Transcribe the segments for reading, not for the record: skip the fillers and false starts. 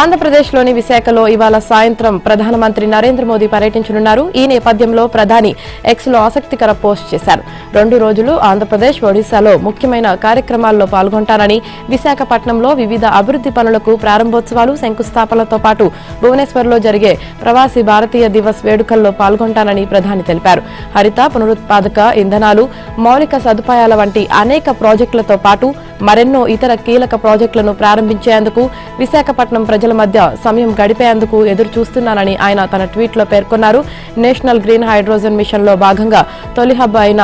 ఆంధ్రప్రదేశ్లోని విశాఖలో ఇవాళ సాయంత్రం ప్రధానమంత్రి నరేంద్ర మోదీ పర్యటించనున్నారు. ఈ నేపథ్యంలో ప్రధాని ఎక్స్లో ఆసక్తికర పోస్ట్ చేశారు. 2 రోజులు ఆంధ్రప్రదేశ్, ఒడిశాలో ముఖ్యమైన కార్యక్రమాల్లో పాల్గొంటానని, విశాఖపట్నంలో వివిధ అభివృద్ధి పనులకు ప్రారంభోత్సవాలు, శంకుస్థాపనలతో పాటు భువనేశ్వర్లో జరిగే ప్రవాసీ భారతీయ దివస్ వేడుకల్లో పాల్గొంటానని ప్రధాని తెలిపారు. హరిత, పునరుత్పాదక ఇంధనాలు, మౌలిక సదుపాయాల వంటి అనేక ప్రాజెక్టులతో పాటు మరెన్నో ఇతర కీలక ప్రాజెక్టులను ప్రారంభించేందుకు విశాఖపట్నం ప్రజల మధ్య సమయం గడిపేందుకు ఎదురు చూస్తున్నానని ఆయన తన ట్వీట్లో పేర్కొన్నారు. నేషనల్ గ్రీన్ హైడ్రోజన్ మిషన్ లో భాగంగా తొలి హబ్ అయిన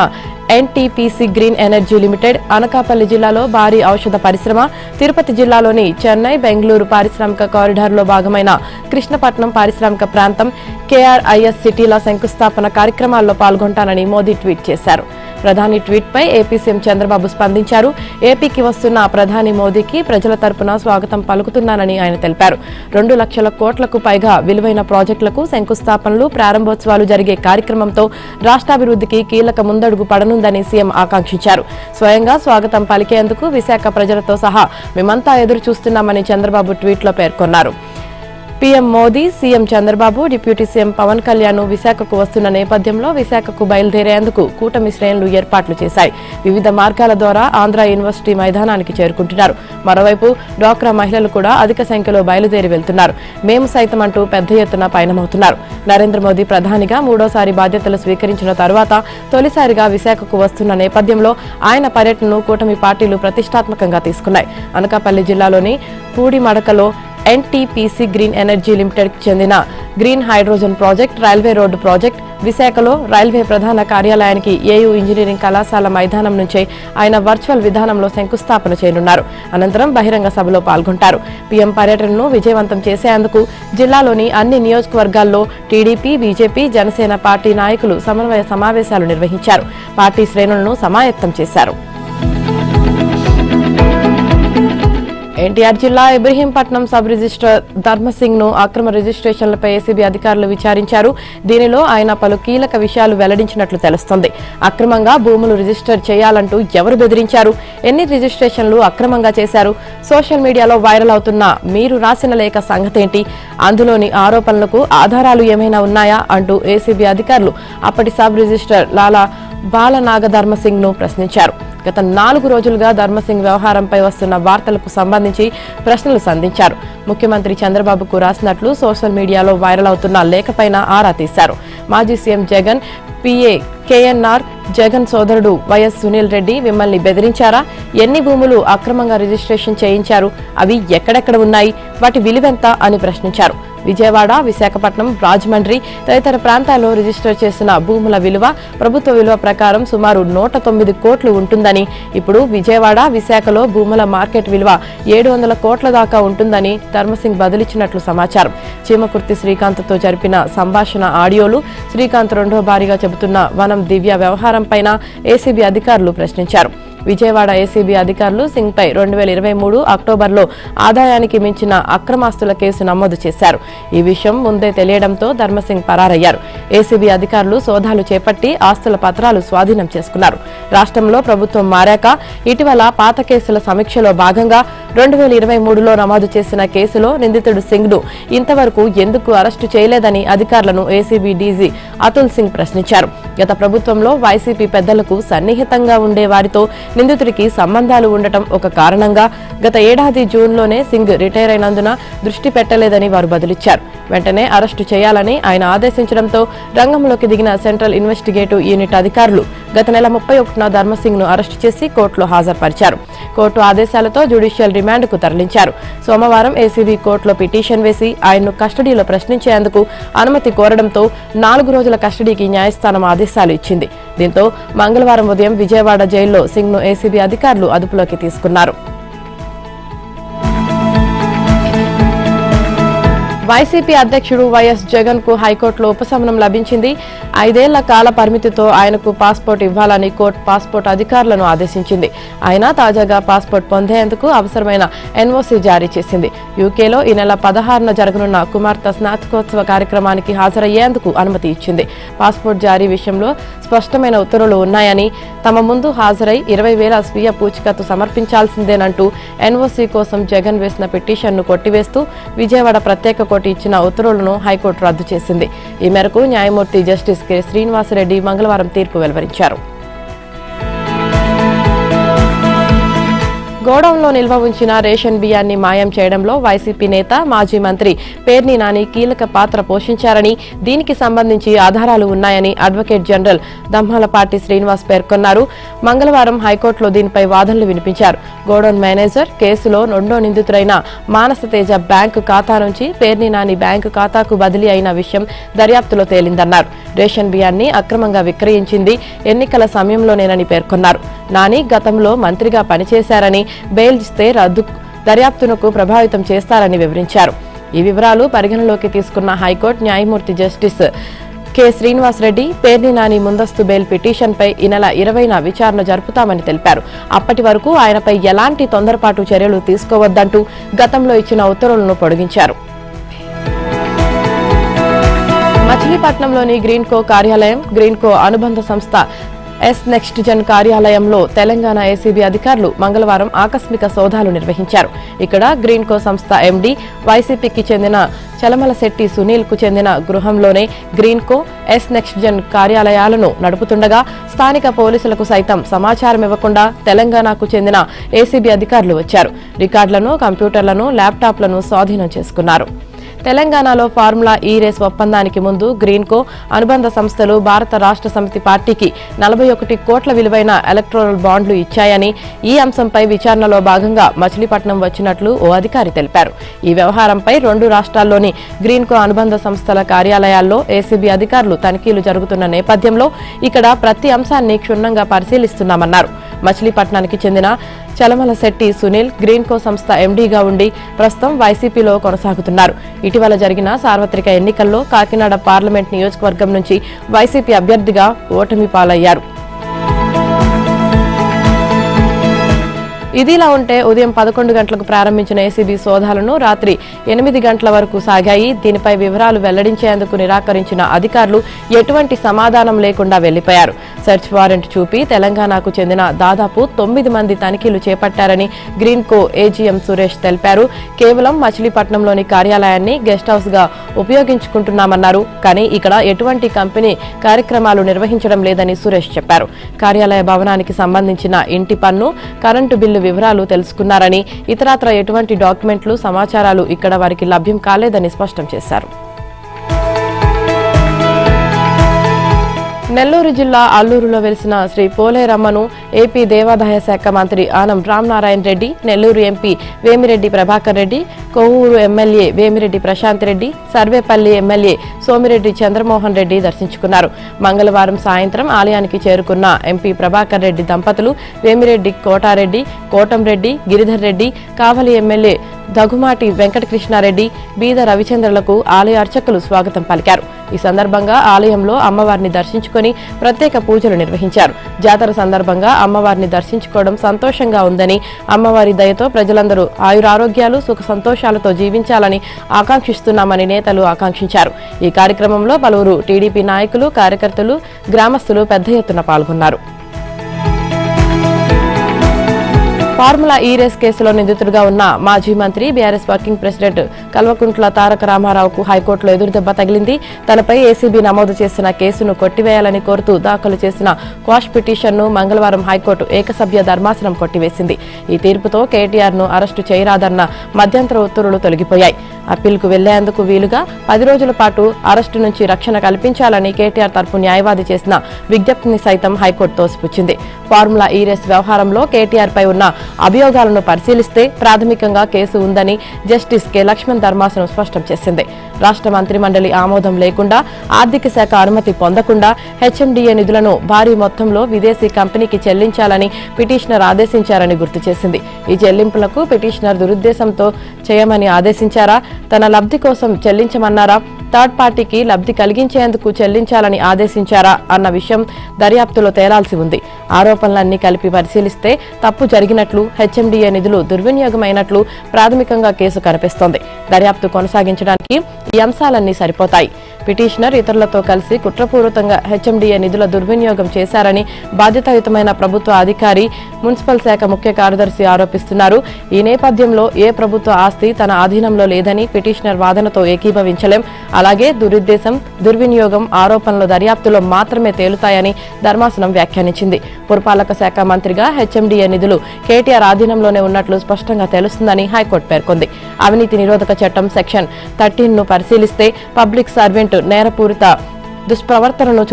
NTPC green energy limited, Anakapalli జిల్లాలో భారీ ఔషధ పరిశ్రమ, తిరుపతి జిల్లాలోని చెన్నై, బెంగళూరు పారిశ్రామిక కారిడార్లో భాగమైన కృష్ణపట్నం పారిశ్రామిక ప్రాంతం, కేఆర్ఐఎస్ సిటీల శంకుస్థాపన కార్యక్రమాల్లో పాల్గొంటానని మోదీ ట్వీట్ చేశారు. ప్రధాని ట్వీట్పై ఏపీ సీఎం చంద్రబాబు స్పందించారు. ఏపీకి వస్తున్న ప్రధాని మోదీకి ప్రజల తరపున స్వాగతం పలుకుతున్నానని ఆయన తెలిపారు. 2 లక్షల కోట్లకు పైగా విలువైన ప్రాజెక్టులకు శంకుస్థాపనలు, ప్రారంభోత్సవాలు జరిగే కార్యక్రమంతో రాష్ట్రాభివృద్ధికి కీలక ముందడుగు పడనుందని సీఎం ఆకాంక్షించారు. స్వయంగా స్వాగతం పలికేందుకు విశాఖ ప్రజలతో సహా మేమంతా ఎదురు చూస్తున్నామని చంద్రబాబు ట్వీట్లో పేర్కొన్నారు. PM Modi, CM Chandrababu, deputy CM Pawan Kalyan విశాఖకు వస్తున్న నేపథ్యంలో విశాఖకు బయలుదేరేందుకు కూటమి శ్రేణులు ఏర్పాట్లు చేశాయి. వివిధ మార్గాల ద్వారా ఆంధ్ర యూనివర్సిటీ మైదానానికి చేరుకుంటున్నారు. మరోవైపు డ్వాక్రా మహిళలు కూడా అధిక సంఖ్యలో బయలుదేరి వెళ్తున్నారు. మేము సైతం అంటూ పెద్ద ఎత్తున పయనమవుతున్నారు. నరేంద్ర మోదీ ప్రధానిగా 3వసారి బాధ్యతలు స్వీకరించిన తరువాత తొలిసారిగా విశాఖకు వస్తున్న నేపథ్యంలో ఆయన పర్యటనను కూటమి పార్టీలు ప్రతిష్టాత్మకంగా తీసుకున్నాయి. అనకాపల్లి జిల్లాలోని పూడిమడకలో ఎన్టీపీసీ గ్రీన్ ఎనర్జీ లిమిటెడ్ కి చెందిన green hydrogen project, railway road project, విశాఖలో రైల్వే ప్రధాన కార్యాలయానికి ఏయూ ఇంజనీరింగ్ కళాశాల మైదానం నుంచే ఆయన వర్చువల్ విధానంలో శంకుస్థాపన చేయనున్నారు. అనంతరం బహిరంగ సభలో పాల్గొంటారు. పీఎం పర్యటనను విజయవంతం చేసేందుకు జిల్లాలోని అన్ని నియోజకవర్గాల్లో టీడీపీ, బీజేపీ, జనసేన పార్టీ నాయకులు సమన్వయ సమావేశాలు నిర్వహించారు. పార్టీ శ్రేణులను సమాయత్తం చేశారు. ఎన్టీఆర్ జిల్లా ఇబ్రహీంపట్నం సబ్ రిజిస్ట్రార్ ధర్మసింగ్ ను అక్రమ రిజిస్ట్రేషన్లపై ఏసీబీ అధికారులు విచారించారు. దీనిలో ఆయన పలు కీలక విషయాలు వెల్లడించినట్లు తెలుస్తోంది. అక్రమంగా భూములు రిజిస్టర్ చేయాలంటూ ఎవరు బెదిరించారు, ఎన్ని రిజిస్ట్రేషన్లు అక్రమంగా చేశారు, సోషల్ మీడియాలో వైరల్ అవుతున్న మీరు రాసిన లేఖ సంగతేంటి, అందులోని ఆరోపణలకు ఆధారాలు ఏమైనా ఉన్నాయా అంటూ ఏసీబీ అధికారులు అప్పటి సబ్ రిజిస్ట్రార్ లాలా బాలనాగధర్మసింగ్ ను ప్రశ్నించారు. గత 4 రోజులుగా ధర్మసింగ్ వ్యవహారంపై వస్తున్న వార్తలకు సంబంధించి ప్రశ్నలు సంధించారు. ముఖ్యమంత్రి చంద్రబాబుకు రాసినట్లు సోషల్ మీడియాలో వైరల్ అవుతున్న లేఖపైన ఆరా తీశారు. మాజీ CM Jagan, PA KNR, Jagan సోదరుడు వైఎస్ సునీల్ రెడ్డి మిమ్మల్ని బెదిరించారా, ఎన్ని భూములు అక్రమంగా రిజిస్ట్రేషన్ చేయించారు, అవి ఎక్కడెక్కడ ఉన్నాయి, వాటి విలువెంత అని ప్రశ్నించారు. విజయవాడ, విశాఖపట్నం, రాజమండ్రి తదితర ప్రాంతాల్లో రిజిస్టర్ చేసిన భూముల విలువ ప్రభుత్వ విలువ ప్రకారం సుమారు 109 కోట్లు ఉంటుందని, ఇప్పుడు విజయవాడ, విశాఖలో భూముల మార్కెట్ విలువ 700 కోట్ల దాకా ఉంటుందని ధర్మసింగ్ బదులిచ్చినట్లు సమాచారం. చీమకుర్తి శ్రీకాంత్తో జరిపిన సంభాషణ ఆడియోలు, శ్రీకాంత్ రెండో భారీగా చెబుతున్న వనం దివ్య వ్యవహారంపైన ఏసీబీ అధికారులు ప్రశ్నించారు. విజయవాడ ఏసీబీ అధికారులు సింగ్పై 2023 అక్టోబర్లో ఆదాయానికి మించిన అక్రమాస్తుల కేసు నమోదు చేశారు. ఈ విషయం ముందే తెలియడంతో ధర్మసింగ్ పరారయ్యారు. ఏసీబీ అధికారులు సోదాలు చేపట్టి ఆస్తుల పత్రాలు స్వాధీనం చేసుకున్నారు. రాష్ట్రంలో ప్రభుత్వం మారాక ఇటీవల పాత కేసుల సమీక్షలో భాగంగా 2023లో నమోదు చేసిన కేసులో నిందితుడు సింగ్ను ఇంతవరకు ఎందుకు అరెస్టు చేయలేదని అధికారులను ఏసీబీ డీజీ అతుల్ సింగ్ ప్రశ్నించారు. గత ప్రభుత్వంలో వైసీపీ పెద్దలకు సన్నిహితంగా ఉండే వారితో నిందితుడికి సంబంధాలు ఉండటం ఒక కారణంగా గత ఏడాది జూన్లోనే సింగ్ రిటైర్ అయినందున దృష్టి పెట్టలేదని వారు బదులిచ్చారు. వెంటనే అరెస్టు చేయాలని ఆయన ఆదేశించడంతో రంగంలోకి దిగిన సెంట్రల్ ఇన్వెస్టిగేటివ్ యూనిట్ అధికారులు గత నెల 31న ధర్మసింగ్ ను అరెస్టు చేసి కోర్టులో హాజరుపరిచారు. కోర్టు ఆదేశాలతో జ్యుడిషియల్ రిమాండ్కు తరలించారు. సోమవారం ఏసీబీ కోర్టులో పిటిషన్ వేసి ఆయన్ను కస్టడీలో ప్రశ్నించేందుకు అనుమతి కోరడంతో 4 రోజుల కస్టడీకి న్యాయస్థానం ఆదేశాలు ఇచ్చింది. దీంతో మంగళవారం ఉదయం విజయవాడ జైల్లో సింగ్ ను ఏసీబీ అధికారులు అదుపులోకి తీసుకున్నారు. వైసీపీ అధ్యక్షుడు వైఎస్ జగన్ కు హైకోర్టులో ఉపశమనం లభించింది. 5 ఏళ్ల కాల పరిమితితో ఆయనకు పాస్పోర్ట్ ఇవ్వాలని కోర్టు పాస్పోర్ట్ అధికారులను ఆదేశించింది. ఆయన తాజాగా పాస్పోర్ట్ పొందేందుకు అవసరమైన ఎన్ఓసీ జారీ చేసింది. యూకేలో ఈ నెల 16న జరగనున్న కుమార్తె స్నాతకోత్సవ కార్యక్రమానికి హాజరయ్యేందుకు అనుమతి ఇచ్చింది. పాస్పోర్ట్ జారీ విషయంలో స్పష్టమైన ఉత్తర్వులు ఉన్నాయని, తమ ముందు హాజరై 20,000 స్వీయ పూచికత్తు సమర్పించాల్సిందేనంటూ ఎన్ఓసీ కోసం జగన్ వేసిన పిటిషన్ను కొట్టివేస్తూ విజయవాడ ప్రత్యేక కోర్టు ఇచ్చిన ఉత్తర్వులను హైకోర్టు రద్దు చేసింది. ఈ మేరకు న్యాయమూర్తి జస్టిస్ కె శ్రీనివాసరెడ్డి మంగళవారం తీర్పు వెలువరించారు. గోడౌన్లో నిల్వ ఉంచిన రేషన్ బియ్యాన్ని మాయం చేయడంలో వైసీపీ నేత, మాజీ మంత్రి పేర్ని నాని కీలక పాత్ర పోషించారని, దీనికి సంబంధించి ఆధారాలు ఉన్నాయని అడ్వకేట్ జనరల్ దమ్మాలపాటి శ్రీనివాస్ పేర్కొన్నారు. మంగళవారం హైకోర్టులో దీనిపై వాదనలు వినిపించారు. గోడౌన్ మేనేజర్ కేసులో రెండో నిందితుడైన మానసతేజ బ్యాంకు ఖాతా నుంచి పేర్ని నాని బ్యాంకు ఖాతాకు బదిలీ అయిన విషయం దర్యాప్తులో తేలిందన్నారు. రేషన్ బియ్యాన్ని అక్రమంగా విక్రయించింది ఎన్నికల సమయంలోనేనని పేర్కొన్నారు. నాని గతంలో మంత్రిగా పనిచేశారని, బెయిల్ ఇస్తే దర్యాప్తునకు ప్రభావితం చేస్తారని వివరించారు. ఈ వివరాలు పరిగణలోకి తీసుకున్న హైకోర్టు న్యాయమూర్తి జస్టిస్ కె శ్రీనివాసరెడ్డి పేర్ని నాని ముందస్తు బెయిల్ పిటిషన్పై ఈ నెల 20న విచారణ జరుపుతామని తెలిపారు. అప్పటి వరకు ఆయనపై ఎలాంటి తొందరపాటు చర్యలు తీసుకోవద్దంటూ గతంలో ఇచ్చిన ఉత్తర్వులను పొడిగించారు. మచిలీపట్నంలోని గ్రీన్కో కార్యాలయం, గ్రీన్కో అనుబంధ సంస్థ ఎస్ నెక్స్ట్ జన్ కార్యాలయంలో తెలంగాణ ఏసీబీ అధికారులు మంగళవారం ఆకస్మిక సోదాలు నిర్వహించారు. ఇక్కడ గ్రీన్కో సంస్థ ఎండీ, వైసీపీకి చెందిన చలమలశెట్టి సునీల్ కు చెందిన గృహంలోనే గ్రీన్కో, ఎస్ నెక్స్ట్ జన్ కార్యాలయాలను నడుపుతుండగా స్థానిక పోలీసులకు సైతం సమాచారం ఇవ్వకుండా తెలంగాణకు చెందిన ఏసీబీ అధికారులు వచ్చారు. రికార్డులను, కంప్యూటర్లను, ల్యాప్టాప్లను స్వాధీనం చేసుకున్నారు. తెలంగాణలో ఫార్ములా ఈ రేస్ ఒప్పందానికి ముందు గ్రీన్కో అనుబంధ సంస్థలు భారత రాష్ట్ర సమితి పార్టీకి 41 కోట్ల విలువైన ఎలక్టోరల్ బాండ్లు ఇచ్చాయని, ఈ అంశంపై విచారణలో భాగంగా మచిలీపట్నం వచ్చినట్లు ఓ అధికారి తెలిపారు. ఈ వ్యవహారంపై 2 రాష్ట్రాల్లోని గ్రీన్కో అనుబంధ సంస్థల కార్యాలయాల్లో ఏసీబీ అధికారులు తనిఖీలు జరుగుతున్న నేపథ్యంలో ఇక్కడ ప్రతి అంశాన్ని క్షుణ్ణంగా పరిశీలిస్తున్నామన్నారు. మచిలీపట్నానికి చెందిన చలమలశెట్టి సునీల్ గ్రీన్కో సంస్థ ఎండీగా ఉండి ప్రస్తుతం వైసీపీలో కొనసాగుతున్నారు. ఇటీవల జరిగిన సార్వత్రిక ఎన్నికల్లో కాకినాడ పార్లమెంట్ నియోజకవర్గం నుంచి వైసీపీ అభ్యర్థిగా ఓటమి పాలయ్యారు. ఇదిలా ఉంటే ఉదయం 11 గంటలకు ప్రారంభించిన ఏసీబీ సోదాలను రాత్రి 8 గంటల వరకు సాగాయి. దీనిపై వివరాలు వెల్లడించేందుకు నిరాకరించిన అధికారులు ఎటువంటి సమాధానం లేకుండా వెళ్లిపోయారు. సెర్చ్ వారెంట్ చూపి తెలంగాణకు చెందిన దాదాపు 9 మంది తనిఖీలు చేపట్టారని గ్రీన్కో ఏజీఎం సురేష్ తెలిపారు. కేవలం మచిలీపట్నంలోని కార్యాలయాన్ని గెస్ట్ హౌస్ గా ఉపయోగించుకుంటున్నామన్నారు. కానీ ఇక్కడ ఎటువంటి కంపెనీ కార్యక్రమాలు నిర్వహించడం లేదని సురేష్ చెప్పారు. కార్యాలయ భవనానికి సంబంధించిన ఇంటి పన్ను, కరెంటు బిల్లు వివరాలు తెలుసుకున్నారని, ఇతరత్ర ఎటువంటి డాక్యుమెంట్లు, సమాచారాలు ఇక్కడ వారికి లభ్యం కాలేదని స్పష్టం చేశారు. నెల్లూరు జిల్లా అల్లూరులో వెలిసిన శ్రీ పోలేరమ్మను ఏపీ దేవాదాయ శాఖ మంత్రి Anam Ramanarayana Reddy, Nellore MP Vemireddy Prabhakar Reddy, Kovvur MLA Vemireddy Prashanth Reddy, Sarvepalli MLA Somireddy Chandramohan Reddy దర్శించుకున్నారు. మంగళవారం సాయంత్రం ఆలయానికి చేరుకున్న ఎంపీ ప్రభాకర్ రెడ్డి దంపతులు వేమిరెడ్డి కోటారెడ్డి, కోటంరెడ్డి, గిరిధర్ రెడ్డి, కావలి ఎమ్మెల్యే దగుమాటి వెంకటకృష్ణారెడ్డి, బీద రవిచంద్రలకు ఆలయ అర్చకులు స్వాగతం పలికారు. ఈ సందర్భంగా ఆలయంలో అమ్మవారిని దర్శించుకుని ప్రత్యేక పూజలు నిర్వహించారు. జాతర సందర్భంగా అమ్మవారిని దర్శించుకోవడం సంతోషంగా ఉందని, అమ్మవారి దయతో ప్రజలందరూ ఆయురారోగ్యాలు, సుఖ సంతోషాలతో జీవించాలని ఆకాంక్షిస్తున్నామని నేతలు ఆకాంక్షించారు. ఈ కార్యక్రమంలో పలువురు టీడీపీ నాయకులు, కార్యకర్తలు, గ్రామస్తులు పెద్ద ఎత్తున పాల్గొన్నారు. ఫార్ములా ఈ రేస్ కేసులో నిందితుడిగా ఉన్న మాజీ మంత్రి, BRS working president Kalvakuntla Taraka రామారావుకు హైకోర్టులో ఎదురుదెబ్బ తగిలింది. తనపై ఏసీబీ నమోదు చేసిన కేసును కొట్టివేయాలని కోరుతూ దాఖలు చేసిన క్వాష్ పిటిషన్ను మంగళవారం హైకోర్టు ఏకసభ్య ధర్మాసనం కొట్టివేసింది. ఈ తీర్పుతో కేటీఆర్ను అరెస్టు చేయరాదన్న మధ్యంతర ఉత్తర్వులు తొలగిపోయాయి. అప్పీల్కు వెళ్లేందుకు వీలుగా 10 రోజుల పాటు అరెస్టు నుంచి రక్షణ కల్పించాలని కేటీఆర్ తరపు న్యాయవాది చేసిన విజ్ఞప్తిని సైతం హైకోర్టు తోసిపుచ్చింది. ఫార్ములా ఈ రేస్ వ్యవహారంలో కేటీఆర్ పై ఉన్న అభియోగాలను పరిశీలిస్తే ప్రాథమికంగా కేసు ఉందని జస్టిస్ కె లక్ష్మణ్ ధర్మాసనం స్పష్టం చేసింది. రాష్ట్ర మంత్రిమండలి ఆమోదం లేకుండా, ఆర్థిక శాఖ అనుమతి పొందకుండా హెచ్ఎండిఏ నిధులను భారీ మొత్తంలో విదేశీ కంపెనీకి చెల్లించాలని పిటిషనర్ ఆదేశించారని గుర్తు చేసింది. ఈ చెల్లింపులకు పిటిషనర్ దురుద్దేశంతో చేయమని ఆదేశించారా, తన లబ్ధి కోసం చెల్లించమన్నారా, థర్డ్ పార్టీకి లబ్ధి కలిగించేందుకు చెల్లించాలని ఆదేశించారా అన్న విషయం దర్యాప్తులో తేలాల్సి ఉంది. ఆరోపణలన్నీ కలిపి పరిశీలిస్తే తప్పు జరిగినట్లు, హెచ్ఎండిఏ నిధులు దుర్వినియోగమైనట్లు ప్రాథమికంగా కేసు కనిపిస్తోంది. దర్యాప్తు కొనసాగించడానికి ఈ అంశాలన్నీ సరిపోతాయి. పిటిషనర్ ఇతరులతో కలిసి కుట్రపూరితంగా హెచ్ఎండిఏ నిధుల దుర్వినియోగం చేశారని బాధ్యతాయుతమైన ప్రభుత్వ అధికారి మున్సిపల్ శాఖ ముఖ్య కార్యదర్శి ఆరోపిస్తున్నారు. ఈ నేపథ్యంలో ఏ ప్రభుత్వ ఆస్తి తన ఆధీనంలో లేదని పిటిషనర్ వాదనతో ఏకీభవించలేం. అలాగే దురుద్దేశం, దుర్వినియోగం ఆరోపణలు దర్యాప్తులో మాత్రమే తేలుతాయని ధర్మాసనం వ్యాఖ్యానించింది. పురపాలక శాఖ మంత్రిగా హెచ్ఎండిఏ నిధులు కేటీఆర్ ఆధీనంలోనే ఉన్నట్లు స్పష్టంగా తెలుస్తుందని హైకోర్టు పేర్కొంది. అవినీతి నిరోధక చట్టం సెక్షన్ 13ను పరిశీలిస్తే పబ్లిక్ సర్వెంట్ నేరపూరిత దుష్ప్రవర్తనను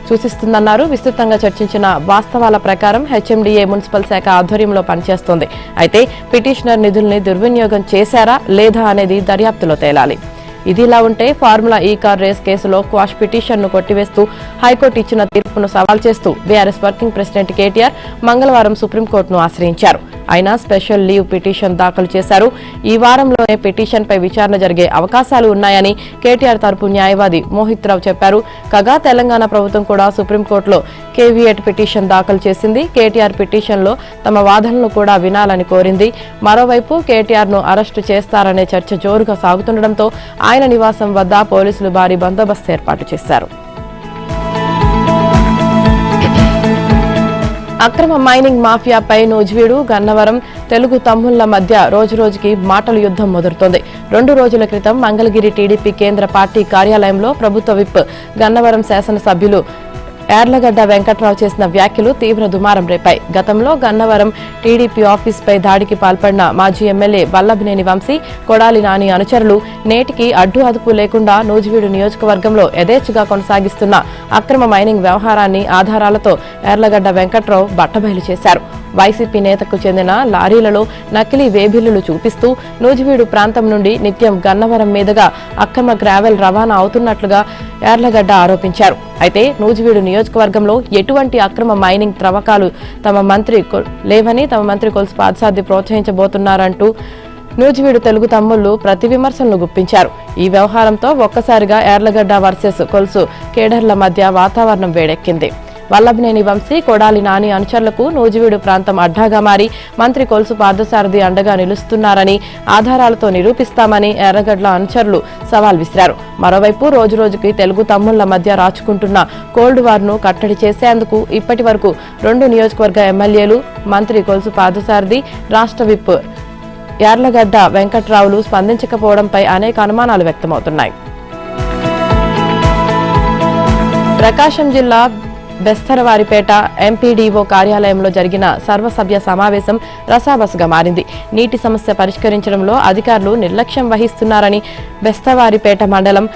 సూచిస్తుందన్నారు. విస్తృతంగా చర్చించిన వాస్తవాల ప్రకారం హెచ్ఎండిఏ మున్సిపల్ శాఖ ఆధ్వర్యంలో పనిచేస్తోంది. అయితే పిటిషనర్ నిధుల్ని దుర్వినియోగం చేశారా లేదా అనేది దర్యాప్తులో తేలాలి. ఇదిలా ఉంటే ఫార్ములా ఈ కార్ రేస్ కేసులో క్వాష్ పిటిషన్ను కొట్టివేస్తూ హైకోర్టు ఇచ్చిన తీర్పును సవాల్ చేస్తూ బీఆర్ఎస్ వర్కింగ్ ప్రెసిడెంట్ కేటీఆర్ మంగళవారం సుప్రీంకోర్టును ఆశ్రయించారు. ఆయన స్పెషల్ లీవ్ పిటిషన్ దాఖలు చేశారు. ఈ వారంలోనే పిటిషన్పై విచారణ జరిగే అవకాశాలు ఉన్నాయని కేటీఆర్ తరపు న్యాయవాది మోహిత్ రావు చెప్పారు. కాగా తెలంగాణ ప్రభుత్వం కూడా సుప్రీంకోర్టులో కేవియట్ పిటిషన్ దాఖలు చేసింది. కేటీఆర్ పిటిషన్లో తమ వాదనలు కూడా వినాలని కోరింది. మరోవైపు కేటీఆర్ను అరెస్టు చేస్తారనే చర్చ జోరుగా సాగుతుండటంతో ఆయన నివాసం వద్ద పోలీసులు భారీ బందోబస్తు ఏర్పాటు చేశారు. అక్రమ మైనింగ్ మాఫియాపై నూజివీడు, గన్నవరం తెలుగు తమ్ముళ్ల మధ్య రోజురోజుకి మాటల యుద్ధం ముదురుతోంది. 2 రోజుల క్రితం మంగళగిరి టీడీపీ కేంద్ర పార్టీ కార్యాలయంలో ప్రభుత్వ విప్ గన్నవరం శాసనసభ్యులు యార్లగడ్డ వెంకట్రావు చేసిన వ్యాఖ్యలు తీవ్ర దుమారం రేపాయి. గతంలో గన్నవరం టీడీపీ ఆఫీస్పై దాడికి పాల్పడిన మాజీ ఎమ్మెల్యే వల్లభనేని వంశీ, కొడాలి నాని అనుచరులు నేటికి అడ్డు అదుపు లేకుండా నూజివీడు నియోజకవర్గంలో యథేచ్ఛగా కొనసాగిస్తున్న అక్రమ మైనింగ్ వ్యవహారాన్ని ఆధారాలతో యార్లగడ్డ వెంకట్రావు బట్టబయలు చేశారు. వైసీపీ నేతకు చెందిన లారీలలో నకిలీ వేబిల్లులు చూపిస్తూ నూజివీడు ప్రాంతం నుండి నిత్యం గన్నవరం మీదుగా అక్రమ గ్రావెల్ రవాణా అవుతున్నట్లుగా యార్లగడ్డ ఆరోపించారు. అయితే నూజివీడు నియోజకవర్గంలో ఎటువంటి అక్రమ మైనింగ్ త్రవ్వకాలు లేవని తమ మంత్రి కొలుసు పాదసారథి ప్రోత్సహించబోతున్నారంటూ నూజివీడు తెలుగు తమ్ముళ్లు ప్రతి విమర్శలను గుప్పించారు. ఈ వ్యవహారంతో ఒక్కసారిగా యార్లగడ్డ వర్సెస్ కొలుసు కేడర్ల మధ్య వాతావరణం వేడెక్కింది. వల్లభనేని వంశీ, కొడాలి నాని అనుచరులకు నూజివీడు ప్రాంతం అడ్డాగా మారి మంత్రి కొలుసు పార్థసారథి అండగా నిలుస్తున్నారని ఆధారాలతో నిరూపిస్తామని ఎర్రగడ్ల అనుచరులు సవాల్ విసిరారు. మరోవైపు రోజురోజుకి తెలుగు తమ్ముళ్ల మధ్య రాచుకుంటున్న కోల్డ్ వార్ను కట్టడి చేసేందుకు ఇప్పటి వరకు 2 నియోజకవర్గ ఎమ్మెల్యేలు, మంత్రి కొలుసు పార్థసారథి, రాష్ట్ర విప్ యార్లగడ్డ వెంకట్రావులు స్పందించకపోవడంపై అనేక అనుమానాలు వ్యక్తమవుతున్నాయి. ప్రకాశం జిల్లా బెస్తరవారిపేట ఎంపీడీఓ కార్యాలయంలో జరిగిన సర్వసభ్య సమావేశం రసాబసగా మారింది. నీటి సమస్య పరిష్కరించడంలో అధికారులు నిర్లక్ష్యం వహిస్తున్నారని బెస్తవారిపేట మండలం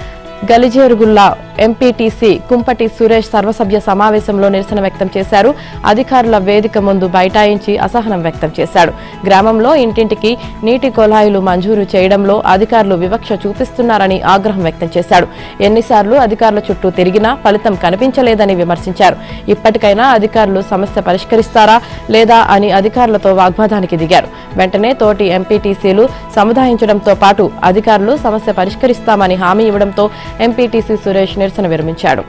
గలిజేరుగుల్లా ఎంపీటీసీ కుంపటి సురేష్ సర్వసభ్య సమావేశంలో నిరసన వ్యక్తం చేశారు. అధికారుల వేదిక ముందు బైఠాయించి అసహనం వ్యక్తం చేశాడు. గ్రామంలో ఇంటింటికి నీటి కొలాయిలు మంజూరు చేయడంలో అధికారులు వివక్ష చూపిస్తున్నారని ఆగ్రహం వ్యక్తం చేశాడు. ఎన్నిసార్లు అధికారుల చుట్టూ తిరిగినా ఫలితం కనిపించలేదని విమర్శించారు. ఇప్పటికైనా అధికారులు సమస్య పరిష్కరిస్తారా లేదా అని అధికారులతో వాగ్వాదానికి దిగారు. వెంటనే తోటి ఎంపీటీసీలు సముదాయించడంతో పాటు అధికారులు సమస్య పరిష్కరిస్తామని హామీ ఇవ్వడంతో ఎంపీటీసీ సురేష్ నిరసన విరమించాడు.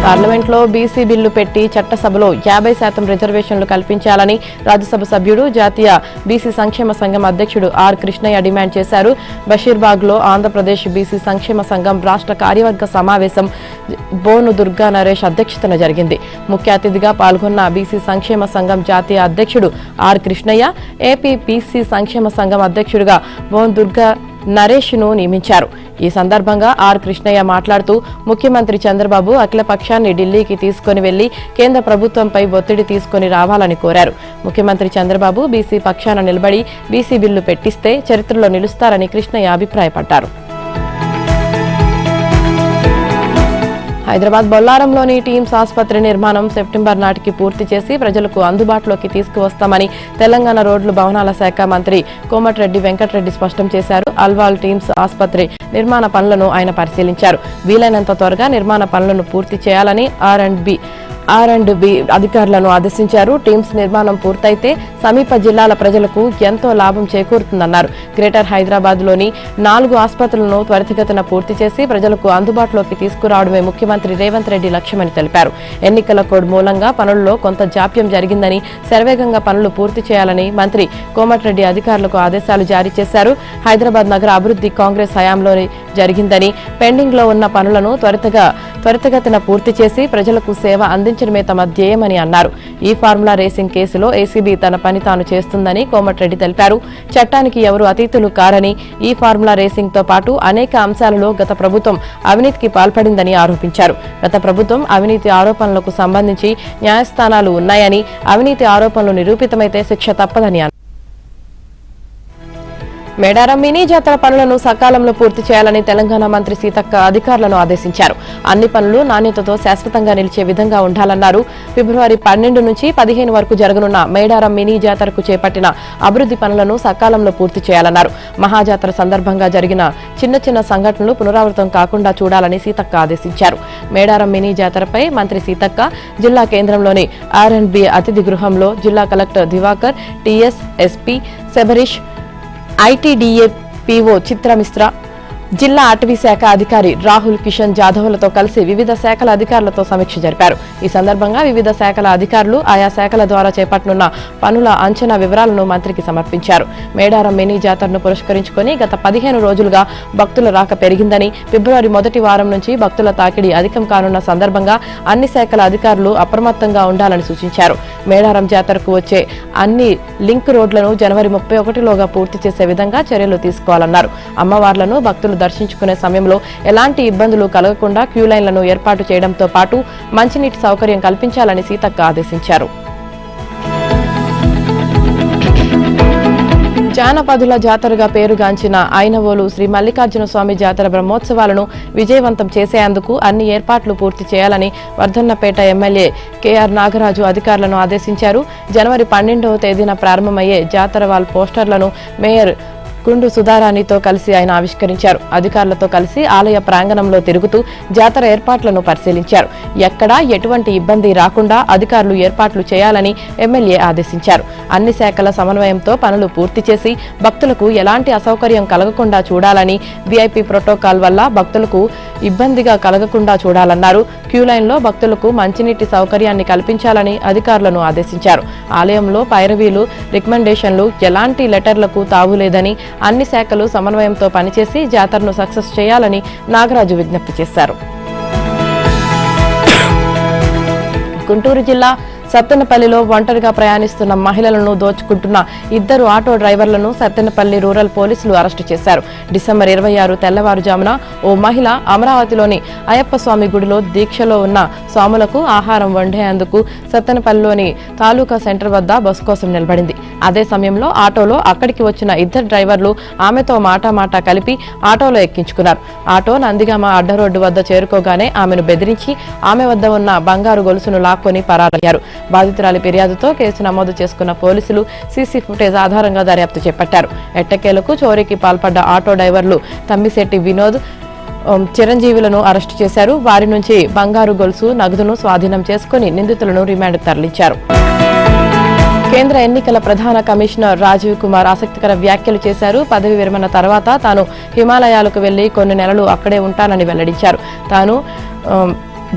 పార్లమెంట్లో బీసీ బిల్లు పెట్టి చట్టసభలో 50% రిజర్వేషన్లు కల్పించాలని రాజ్యసభ సభ్యుడు, జాతీయ బీసీ సంక్షేమ సంఘం అధ్యక్షుడు ఆర్ కృష్ణయ్య డిమాండ్ చేశారు. బషీర్బాగ్లో ఆంధ్రప్రదేశ్ బీసీ సంక్షేమ సంఘం రాష్ట్ర కార్యవర్గ సమావేశం బోను దుర్గా నరేష్ అధ్యక్షతన జరిగింది. ముఖ్య అతిథిగా పాల్గొన్న బీసీ సంక్షేమ సంఘం జాతీయ అధ్యక్షుడు ఆర్ కృష్ణయ్య, ఏపీ బీసీ సంక్షేమ సంఘం అధ్యక్షుడిగా బోను దుర్గా నరేష్ ను నియమించారు. ఈ సందర్భంగా ఆర్ కృష్ణయ్య మాట్లాడుతూ ముఖ్యమంత్రి చంద్రబాబు అఖిలపక్షాన్ని ఢిల్లీకి తీసుకుని వెళ్లి కేంద్ర ప్రభుత్వంపై ఒత్తిడి తీసుకుని రావాలని కోరారు. ముఖ్యమంత్రి చంద్రబాబు బీసీ పక్షాన నిలబడి బీసీ బిల్లు పెట్టిస్తే చరిత్రలో నిలుస్తారని కృష్ణయ్య అభిప్రాయపడ్డారు. హైదరాబాద్ బొల్లారంలోని టీమ్స్ ఆసుపత్రి నిర్మాణం సెప్టెంబర్ నాటికి పూర్తి చేసి ప్రజలకు అందుబాటులోకి తీసుకువస్తామని తెలంగాణ రోడ్లు భవనాల శాఖ మంత్రి కోమటిరెడ్డి వెంకటరెడ్డి స్పష్టం చేశారు. అల్వాల్ టీమ్స్ ఆసుపత్రి నిర్మాణ పనులను ఆయన పరిశీలించారు. వీలైనంత త్వరగా నిర్మాణ పనులను పూర్తి చేయాలని R&B అధికారులను ఆదేశించారు. టీమ్స్ నిర్మాణం పూర్తయితే సమీప జిల్లాల ప్రజలకు ఎంతో లాభం చేకూరుతుందన్నారు. గ్రేటర్ హైదరాబాద్ లోని 4 ఆసుపత్రులను త్వరితగతిన పూర్తి చేసి ప్రజలకు అందుబాటులోకి తీసుకురావడమే ముఖ్యమంత్రి రేవంత్ రెడ్డి లక్ష్యమని తెలిపారు. ఎన్నికల కోడ్ మూలంగా పనుల్లో కొంత జాప్యం జరిగిందని, శరవేగంగా పనులు పూర్తి చేయాలని మంత్రి కోమటిరెడ్డి అధికారులకు ఆదేశాలు జారీ చేశారు. హైదరాబాద్ నగర అభివృద్ధి కాంగ్రెస్ హయాంలోనే జరిగిందని, పెండింగ్ లో ఉన్న పనులను త్వరితగతిన పూర్తి చేసి ప్రజలకు సేవ అందించడమే తమ ధ్యేయమని అన్నారు. ఈ ఫార్ములా రేసింగ్ కేసులో ఏసీబీ తన పని తాను చేస్తుందని కోమటిరెడ్డి తెలిపారు. చట్టానికి ఎవరు అతీతులు కారని, ఈ ఫార్ములా రేసింగ్ తో పాటు అనేక అంశాలలో గత ప్రభుత్వం అవినీతికి పాల్పడిందని ఆరోపించారు. గత ప్రభుత్వం అవినీతి ఆరోపణలకు సంబంధించి న్యాయస్థానాలు ఉన్నాయని, అవినీతి ఆరోపణలు నిరూపితమైతే శిక్ష తప్పదని అన్నారు. మేడారం మినీ జాతర పనులను సకాలంలో పూర్తి చేయాలని తెలంగాణ మంత్రి సీతక్క అధికారులను ఆదేశించారు. అన్ని పనులు నాణ్యతతో శాశ్వతంగా నిలిచే విధంగా ఉండాలన్నారు. ఫిబ్రవరి 12 నుంచి 15 వరకు జరగనున్న మేడారం మినీ జాతరకు చేపట్టిన అభివృద్ధి పనులను సకాలంలో పూర్తి చేయాలన్నారు. మహాజాతర సందర్భంగా జరిగిన చిన్న సంఘటనలు పునరావృతం కాకుండా చూడాలని సీతక్క ఆదేశించారు. మేడారం మినీ జాతరపై మంత్రి సీతక్క జిల్లా కేంద్రంలోని R&B అతిథి గృహంలో జిల్లా collector Divakar, TS, SP Sabarish, ITDA PO Chitramishra, జిల్లా అటవీ శాఖ అధికారి రాహుల్ కిషన్ జాదవ్లతో కలిసి వివిధ శాఖల అధికారులతో సమీక్ష జరిపారు. ఈ సందర్భంగా వివిధ శాఖల అధికారులు ఆయా శాఖల ద్వారా చేపట్టనున్న పనుల అంచనా వివరాలను మంత్రికి సమర్పించారు. మేడారం మినీ జాతరను పురస్కరించుకుని గత 15 రోజులుగా భక్తుల రాక పెరిగిందని, ఫిబ్రవరి మొదటి వారం నుంచి భక్తుల తాకిడి అధికం కానున్న సందర్భంగా అన్ని శాఖల అధికారులు అప్రమత్తంగా ఉండాలని సూచించారు. మేడారం జాతరకు వచ్చే అన్ని లింక్ రోడ్లను జనవరి 31లోగా పూర్తి చేసే విధంగా చర్యలు తీసుకోవాలన్నారు. అమ్మవార్లను భక్తులు దర్శించుకునే సమయంలో ఎలాంటి ఇబ్బందులు కలగకుండా క్యూ లైన్లను ఏర్పాటు చేయడంతో పాటు మంచినీటి సౌకర్యం కల్పించాలని సీతక్క ఆదేశించారు. జానపదుల జాతరగా పేరుగాంచిన ఐనవోలు శ్రీ మల్లికార్జున స్వామి జాతర బ్రహ్మోత్సవాలను విజయవంతం చేసేందుకు అన్ని ఏర్పాట్లు పూర్తి చేయాలని వర్ధన్నపేట ఎమ్మెల్యే కేఆర్ నాగరాజు అధికారులను ఆదేశించారు. జనవరి 12వ తేదీన ప్రారంభమయ్యే జాతర వాల్ పోస్టర్లను మేయర్ కుండు సుధారాణితో కలిసి ఆయన ఆవిష్కరించారు. అధికారులతో కలిసి ఆలయ ప్రాంగణంలో తిరుగుతూ జాతర ఏర్పాట్లను పరిశీలించారు. ఎక్కడా ఎటువంటి ఇబ్బంది రాకుండా అధికారులు ఏర్పాట్లు చేయాలని ఎమ్మెల్యే ఆదేశించారు. అన్ని శాఖల సమన్వయంతో పనులు పూర్తి చేసి భక్తులకు ఎలాంటి అసౌకర్యం కలగకుండా చూడాలని, వీఐపీ ప్రోటోకాల్ వల్ల భక్తులకు ఇబ్బందిగా కలగకుండా చూడాలన్నారు. క్యూ లైన్లో భక్తులకు మంచినీటి సౌకర్యాన్ని కల్పించాలని అధికారులను ఆదేశించారు. ఆలయంలో పైరవీలు, రికమెండేషన్లు ఎలాంటి లెటర్లకు తావులేదని, అన్ని శాఖలు సమన్వయంతో పనిచేసి జాతరను సక్సెస్ చేయాలని నాగరాజు విజ్ఞప్తి చేశారు. గుంటూరు జిల్లా సత్తెనపల్లిలో ఒంటరిగా ప్రయాణిస్తున్న మహిళలను దోచుకుంటున్న 2 ఆటో డ్రైవర్లను సత్తెనపల్లి రూరల్ పోలీసులు అరెస్టు చేశారు. డిసెంబర్ 26 తెల్లవారుజామున ఓ మహిళ అమరావతిలోని అయ్యప్ప స్వామి గుడిలో దీక్షలో ఉన్న స్వాములకు ఆహారం వండేందుకు సత్తెనపల్లిలోని తాలూకా సెంటర్ వద్ద బస్సు కోసం నిలబడింది. అదే సమయంలో ఆటోలో అక్కడికి వచ్చిన 2 డ్రైవర్లు ఆమెతో మాటా కలిపి ఆటోలో ఎక్కించుకున్నారు. ఆటో నందిగామ అడ్డరోడ్డు వద్ద చేరుకోగానే ఆమెను బెదిరించి ఆమె వద్ద ఉన్న బంగారు గొలుసును లాక్కొని పరారయ్యారు. బాధితురాలి ఫిర్యాదుతో కేసు నమోదు చేసుకున్న పోలీసులు సీసీ ఫుటేజ్ ఆధారంగా దర్యాప్తు చేపట్టారు. ఎట్టకేలకు చోరీకి పాల్పడ్డ ఆటో డ్రైవర్లు తమ్మిశెట్టి వినోద్, చిరంజీవులను అరెస్టు చేశారు. వారి నుంచి బంగారు గొలుసు, నగదును స్వాధీనం చేసుకుని నిందితులను రిమాండ్ తరలించారు. కేంద్ర ఎన్నికల ప్రధాన కమిషనర్ రాజీవ్ కుమార్ ఆసక్తికర వ్యాఖ్యలు చేశారు. పదవి విరమణ తర్వాత తాను హిమాలయాలకు వెళ్లి కొన్ని నెలలు అక్కడే ఉంటానని వెల్లడించారు. తాను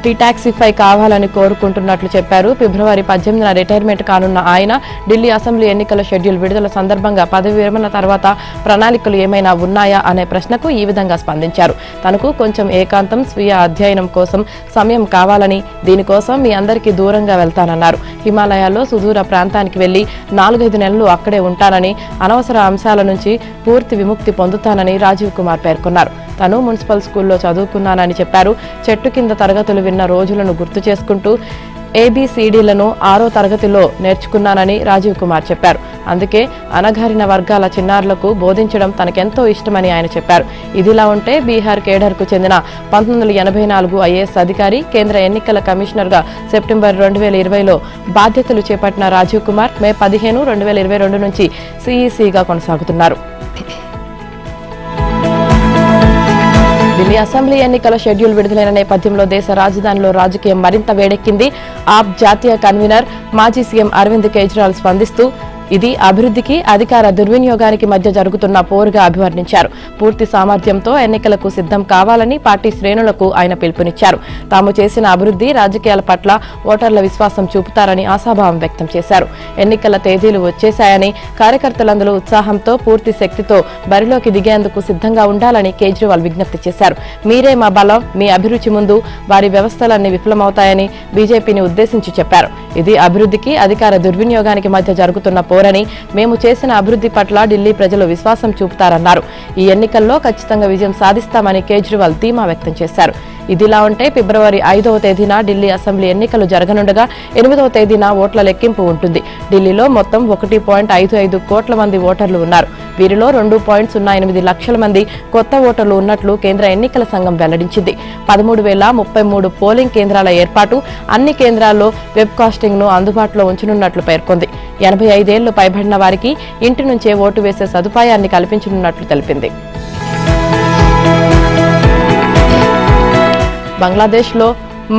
డిటాక్సిఫై కావాలని కోరుకుంటున్నట్లు చెప్పారు. ఫిబ్రవరి 18న రిటైర్మెంట్ కానున్న ఆయన ఢిల్లీ అసెంబ్లీ ఎన్నికల షెడ్యూల్ విడుదల సందర్భంగా పదవి విరమణ తర్వాత ప్రణాళికలు ఏమైనా ఉన్నాయా అనే ప్రశ్నకు ఈ విధంగా స్పందించారు. తనకు కొంచెం ఏకాంతం, స్వీయ అధ్యయనం కోసం సమయం కావాలని, దీనికోసం మీ అందరికీ దూరంగా వెళ్తానన్నారు. హిమాలయాల్లో సుదూర ప్రాంతానికి వెళ్లి 4-5 నెలలు అక్కడే ఉంటానని, అనవసర అంశాల నుంచి పూర్తి విముక్తి పొందుతానని రాజీవ్ కుమార్ పేర్కొన్నారు. తాను మున్సిపల్ స్కూల్లో చదువుకున్నానని చెప్పారు. చెట్టు కింద తరగతులు విన్న రోజులను గుర్తు చేసుకుంటూ ABCDలను 6వ తరగతిలో నేర్చుకున్నానని రాజీవ్ కుమార్ చెప్పారు. అందుకే అణగారిన వర్గాల చిన్నారులకు బోధించడం తనకెంతో ఇష్టమని ఆయన చెప్పారు. ఇదిలా ఉంటే బీహార్ కేడర్కు చెందిన 1984 IAS అధికారి, కేంద్ర ఎన్నికల కమిషనర్గా సెప్టెంబర్ 2020లో బాధ్యతలు చేపట్టిన రాజీవ్ కుమార్ మే 15, 2022 నుంచి CECగా కొనసాగుతున్నారు. ఢిల్లీ అసెంబ్లీ ఎన్నికల షెడ్యూల్ విడుదలైన నేపథ్యంలో దేశ రాజధానిలో రాజకీయం మరింత వేడెక్కింది. ఆప్ జాతీయ కన్వీనర్ మాజీ సీఎం అరవింద్ కేజ్రీవాల్ స్పందిస్తూ ఇది అభివృద్ధికి అధికార దుర్వినియోగానికి మధ్య జరుగుతున్న పోరుగా అభివర్ణించారు. పూర్తి సామర్థ్యంతో ఎన్నికలకు సిద్ధం కావాలని పార్టీ శ్రేణులకు ఆయన పిలుపునిచ్చారు. తాము చేసిన అభివృద్ధి రాజకీయాల పట్ల ఓటర్ల విశ్వాసం చూపుతారని ఆశాభావం వ్యక్తం చేశారు. ఎన్నికల తేదీలు వచ్చేశాయని కార్యకర్తలందరూ ఉత్సాహంతో పూర్తి శక్తితో బరిలోకి దిగేందుకు సిద్ధంగా ఉండాలని కేజ్రీవాల్ విజ్ఞప్తి చేశారు. మీరే మా బలం, మీ అభిరుచి ముందు వారి వ్యవస్థలన్నీ విఫలమవుతాయని బీజేపీని ఉద్దేశించి చెప్పారు. ఇది అభివృద్ధికి అధికార దుర్వినియోగానికి మధ్య జరుగుతున్న పోరని, మేము చేసిన అభివృద్ధి పట్ల ఢిల్లీ ప్రజలు విశ్వాసం చూపుతారన్నారు. ఈ ఎన్నికల్లో ఖచ్చితంగా విజయం సాధిస్తామని కేజ్రీవాల్ ధీమా వ్యక్తం చేశారు. ఇదిలా ఉంటే ఫిబ్రవరి 5వ తేదీన ఢిల్లీ అసెంబ్లీ ఎన్నికలు జరగనుండగా 8వ తేదీన ఓట్ల లెక్కింపు ఉంటుంది. ఢిల్లీలో మొత్తం 1.55 కోట్ల మంది ఓటర్లు ఉన్నారు. వీరిలో 2.08 లక్షల మంది కొత్త ఓటర్లు ఉన్నట్లు కేంద్ర ఎన్నికల సంఘం వెల్లడించింది. 13,033 పోలింగ్ కేంద్రాల ఏర్పాటు, అన్ని కేంద్రాల్లో వెబ్కాస్టింగ్ ను అందుబాటులో ఉంచనున్నట్లు పేర్కొంది. 85 ఏళ్లు పైబడిన వారికి ఇంటి నుంచే ఓటు వేసే సదుపాయాన్ని కల్పించనున్నట్లు తెలిపింది. బంగ్లాదేశ్లో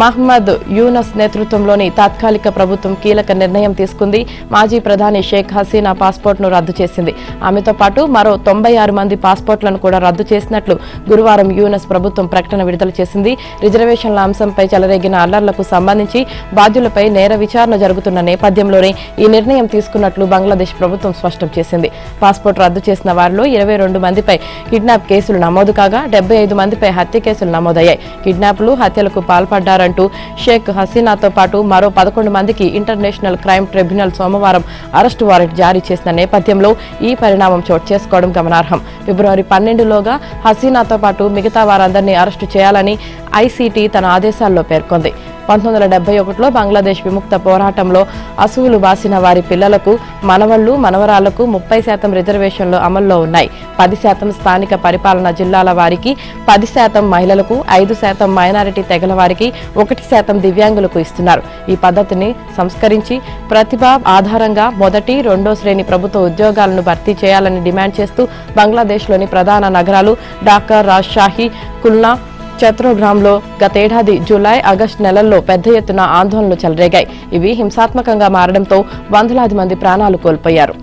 మహ్మద్ యూనస్ నేతృత్వంలోని తాత్కాలిక ప్రభుత్వం కీలక నిర్ణయం తీసుకుంది. మాజీ ప్రధాని షేక్ హసీనా పాస్పోర్ట్ను రద్దు చేసింది. ఆమెతో పాటు మరో 96 మంది పాస్పోర్ట్లను కూడా రద్దు చేసినట్లు గురువారం యూనస్ ప్రభుత్వం ప్రకటన విడుదల చేసింది. రిజర్వేషన్ల అంశంపై చెలరేగిన అల్లర్లకు సంబంధించి బాధ్యులపై నేర విచారణ జరుగుతున్న నేపథ్యంలోనే ఈ నిర్ణయం తీసుకున్నట్లు బంగ్లాదేశ్ ప్రభుత్వం స్పష్టం చేసింది. పాస్పోర్ట్ రద్దు చేసిన వారిలో 22 మందిపై కిడ్నాప్ కేసులు నమోదు కాగా 75 మందిపై హత్య కేసులు నమోదయ్యాయి. కిడ్నాప్లు, హత్యలకు పాల్పడ్డారు అంటూ షేక్ హసీనాతో పాటు మరో 11 మందికి ఇంటర్నేషనల్ క్రైమ్ ట్రిబ్యునల్ సోమవారం అరెస్టు వారెంట్ జారీ చేసిన నేపథ్యంలో ఈ పరిణామం చోటు చేసుకోవడం గమనార్హం. ఫిబ్రవరి 12లోగా హసీనాతో పాటు మిగతా వారందరినీ అరెస్టు చేయాలని ఐసీటీ తన ఆదేశాల్లో పేర్కొంది. 1971లో బంగ్లాదేశ్ విముక్త పోరాటంలో అసువులు బాసిన వారి పిల్లలకు, మనవళ్లు, మనవరాళ్లకు 30% రిజర్వేషన్లు అమల్లో ఉన్నాయి. 10% స్థానిక పరిపాలన జిల్లాల వారికి, 10% మహిళలకు, 5% మైనారిటీ తెగల వారికి, 1% దివ్యాంగులకు ఇస్తున్నారు. ఈ పద్ధతిని సంస్కరించి ప్రతిభ ఆధారంగా మొదటి, రెండో శ్రేణి ప్రభుత్వ ఉద్యోగాలను భర్తీ చేయాలని డిమాండ్ చేస్తూ బంగ్లాదేశ్లోని ప్రధాన నగరాలు ఢాకా, రాజ్షాహి, కుల్నా, చత్రోగ్రామ్లో గతేడాది జూలై, ఆగస్టు నెలల్లో పెద్ద ఎత్తున ఆందోళనలు చెలరేగాయి. ఇవి హింసాత్మకంగా మారడంతో వందలాది మంది ప్రాణాలు కోల్పోయారు.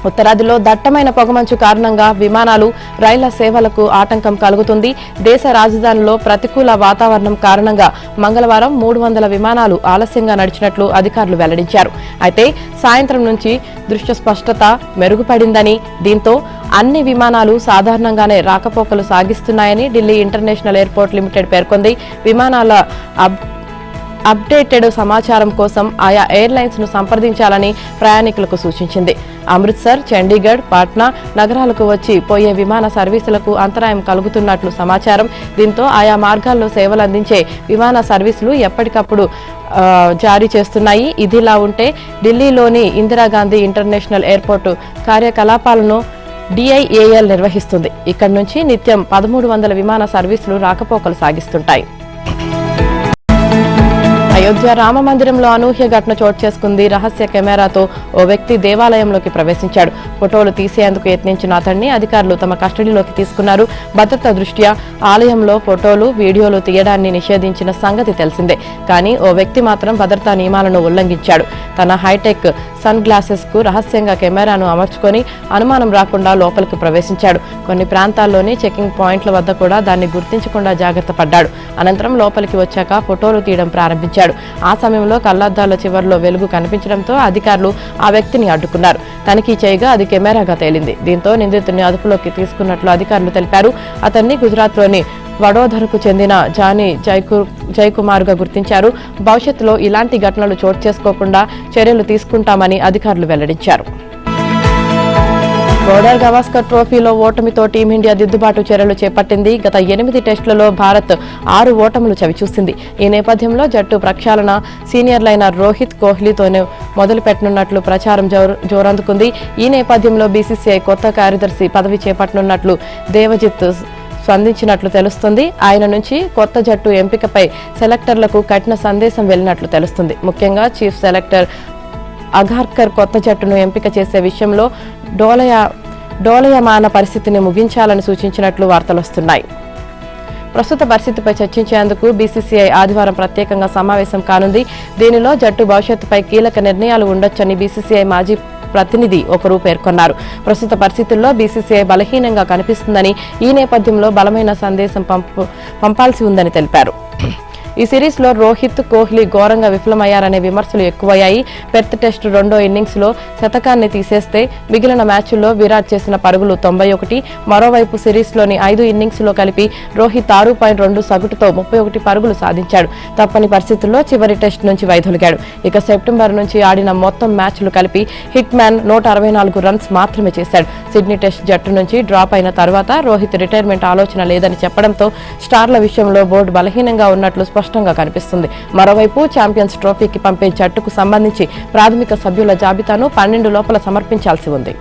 ఉత్తరాదిలో దట్టమైన పొగమంచు కారణంగా విమానాలు, రైళ్ల సేవలకు ఆటంకం కలుగుతుంది. దేశ రాజధానిలో ప్రతికూల వాతావరణం కారణంగా మంగళవారం 300 విమానాలు ఆలస్యంగా నడిచినట్లు అధికారులు వెల్లడించారు. అయితే సాయంత్రం నుంచి దృశ్య స్పష్టత మెరుగుపడిందని, దీంతో అన్ని విమానాలు సాధారణంగానే రాకపోకలు సాగిస్తున్నాయని ఢిల్లీ ఇంటర్నేషనల్ ఎయిర్పోర్ట్ లిమిటెడ్ పేర్కొంది. విమానాల అప్డేటెడ్ సమాచారం కోసం ఆయా ఎయిర్లైన్స్ ను సంప్రదించాలని ప్రయాణికులకు సూచించింది. అమృత్సర్, చండీగఢ్, పాట్నా నగరాలకు వచ్చి పోయే విమాన సర్వీసులకు అంతరాయం కలుగుతున్నట్లు సమాచారం. దీంతో ఆయా మార్గాల్లో సేవలందించే విమాన సర్వీసులు ఎప్పటికప్పుడు జారీ చేస్తున్నాయి. ఇదిలా ఉంటే ఢిల్లీలోని ఇందిరాగాంధీ ఇంటర్నేషనల్ ఎయిర్పోర్టు కార్యకలాపాలను DIAL నిర్వహిస్తుంది. ఇక్కడి నుంచి నిత్యం 1300 విమాన సర్వీసులు రాకపోకలు సాగిస్తుంటాయి. అయోధ్య రామ మందిరంలో అనూహ్య ఘటన చోటు చేసుకుంది. రహస్య కెమెరాతో ఓ వ్యక్తి దేవాలయంలోకి ప్రవేశించాడు. ఫోటోలు తీసేందుకు యత్నించిన అతన్ని అధికారులు తమ కస్టడీలోకి తీసుకున్నారు. భద్రత దృష్ట్యా ఆలయంలో ఫోటోలు, వీడియోలు తీయడాన్ని నిషేధించిన సంగతి తెలిసిందే. కానీ ఓ వ్యక్తి మాత్రం భద్రతా నియమాలను ఉల్లంఘించాడు. తన హైటెక్ సన్ గ్లాసెస్ కు రహస్యంగా కెమెరాను అమర్చుకొని అనుమానం రాకుండా లోపలికి ప్రవేశించాడు. కొన్ని ప్రాంతాల్లోని చెకింగ్ పాయింట్ల వద్ద కూడా దాన్ని గుర్తించకుండా జాగ్రత్త పడ్డాడు. అనంతరం లోపలికి వచ్చాక ఫోటోలు తీయడం ప్రారంభించాడు. ఆ సమయంలో కళ్లద్దాల చివర్లో వెలుగు కనిపించడంతో అధికారులు ఆ వ్యక్తిని అడ్డుకున్నారు. తనిఖీ చేయగా అది కెమెరాగా తేలింది. దీంతో నిందితుడిని అదుపులోకి తీసుకున్నట్లు అధికారులు తెలిపారు. అతన్ని గుజరాత్లోని వడోదరకు చెందిన జానీ జైకుమార్గా గుర్తించారు. భవిష్యత్తులో ఇలాంటి ఘటనలు చోటు చేసుకోకుండా చర్యలు తీసుకుంటామని అధికారులు వెల్లడించారు. బోర్డర్ గవాస్కర్ ట్రోఫీలో ఓటమితో టీమిండియా దిద్దుబాటు చర్యలు చేపట్టింది. గత 8 టెస్టులలో భారత్ 6 ఓటములు చవిచూసింది. ఈ నేపథ్యంలో జట్టు ప్రక్షాళన సీనియర్లైన రోహిత్ కోహ్లీతోనే మొదలుపెట్టనున్నట్లు ప్రచారం జోరందుకుంది. ఈ నేపథ్యంలో బీసీసీఐ కొత్త కార్యదర్శి పదవి చేపట్టనున్నట్లు దేవజిత్ స్పందించినట్లు తెలుస్తుంది. ఆయన నుంచి కొత్త జట్టు ఎంపికపై సెలెక్టర్లకు కఠిన సందేశం వెళ్లినట్లు తెలుస్తుంది. ముఖ్యంగా చీఫ్ సెలెక్టర్ అగార్కర్ కొత్త జట్టును ఎంపిక చేసే విషయంలో డోలయమాన పరిస్థితిని ముగించాలని సూచించినట్లు వార్తలొస్తున్నాయి. ప్రస్తుత పరిస్థితిపై చర్చించేందుకు బీసీసీఐ ఆదివారం ప్రత్యేకంగా సమావేశం కానుంది. దీనిలో జట్టు భవిష్యత్తుపై కీలక నిర్ణయాలు ఉండొచ్చని బీసీసీఐ మాజీ ప్రతినిధి ఒకరు పేర్కొన్నారు. ప్రస్తుత పరిస్థితుల్లో బీసీసీఐ బలహీనంగా కనిపిస్తుందని, ఈ నేపథ్యంలో బలమైన సందేశం పంపాల్సి ఉందని తెలిపారు. ఈ సిరీస్లో రోహిత్, కోహ్లీ ఘోరంగా విఫలమయ్యారనే విమర్శలు ఎక్కువయ్యాయి. పెర్త్ టెస్టు రెండో ఇన్నింగ్స్లో శతకాన్ని తీసేస్తే మిగిలిన మ్యాచ్ల్లో విరాట్ చేసిన పరుగులు 91. మరోవైపు సిరీస్లోని 5 ఇన్నింగ్స్లో కలిపి రోహిత్ 6.2 సగటుతో 31 పరుగులు సాధించాడు. తప్పని పరిస్థితుల్లో చివరి టెస్ట్ నుంచి వైదొలిగాడు. ఇక సెప్టెంబర్ నుంచి ఆడిన మొత్తం మ్యాచ్లు కలిపి హిట్ మ్యాన్ 164 రన్స్ మాత్రమే చేశాడు. సిడ్నీ టెస్ట్ జట్టు నుంచి డ్రాప్ అయిన తర్వాత రోహిత్ రిటైర్మెంట్ ఆలోచన లేదని చెప్పడంతో స్టార్ల విషయంలో బోర్డు బలహీనంగా ఉన్నట్లు స్పష్టంగా కనిపిస్తుంది. మరోవైపు ఛాంపియన్స్ ట్రోఫీకి పంపే జట్టుకు సంబంధించి ప్రాథమిక సభ్యుల జాబితాను 12 లోపల సమర్పించాల్సి ఉంది.